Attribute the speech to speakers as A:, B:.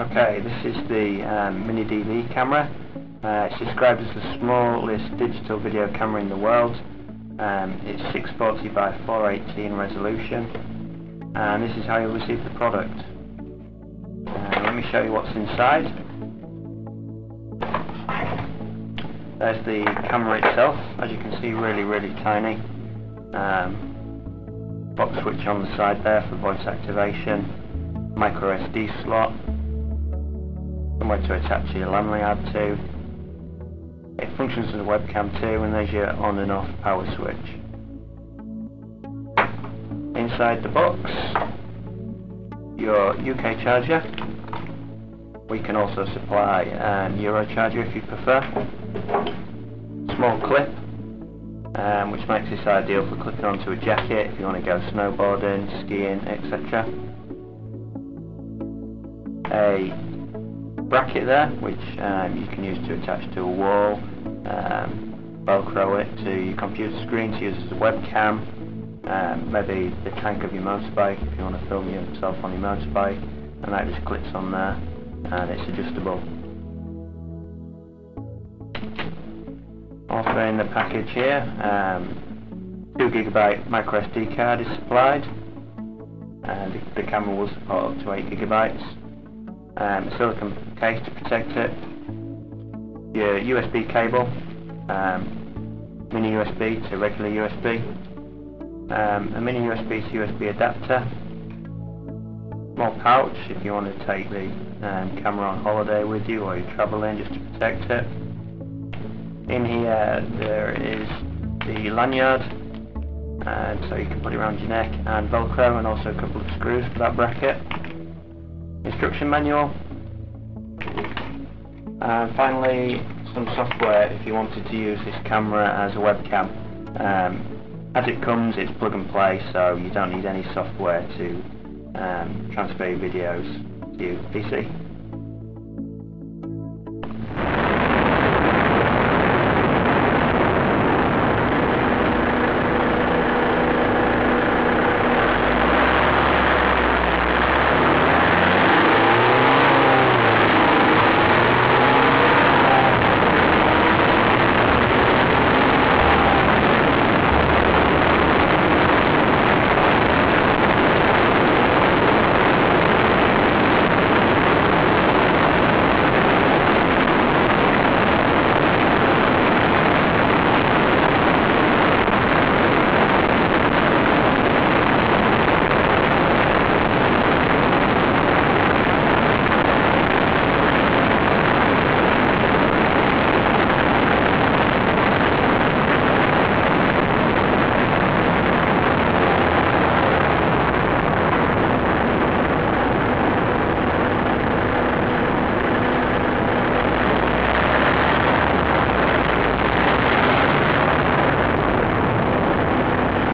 A: Okay, this is the mini DV camera. It's described as the smallest digital video camera in the world. It's 640 by 480 in resolution, and this is how you'll receive the product. Let me show you what's inside. There's the camera itself, as you can see, really tiny. Box switch on the side there for voice activation, micro SD slot, somewhere to attach your LAN lanyard to. It functions as a webcam too, and there's your on and off power switch. Inside the box, your UK charger. We can also supply an Euro charger if you prefer. Small clip, which makes this ideal for clipping onto a jacket if you want to go snowboarding, skiing, etc. A bracket there, which you can use to attach to a wall, velcro it to your computer screen to use as a webcam, maybe the tank of your motorbike if you want to film yourself on your motorbike, and that just clips on there and it's adjustable. Also in the package here, 2GB micro SD card is supplied, and the camera will support up to 8GB. A silicone case to protect it, your USB cable, mini USB to regular USB, a mini USB to USB adapter, small pouch if you want to take the camera on holiday with you or you're travelling, just to protect it. In here there is the lanyard, so you can put it around your neck, and velcro, and also a couple of screws for that bracket. Instruction manual, and finally some software if you wanted to use this camera as a webcam. As it comes, it's plug and play, so you don't need any software to transfer your videos to your PC.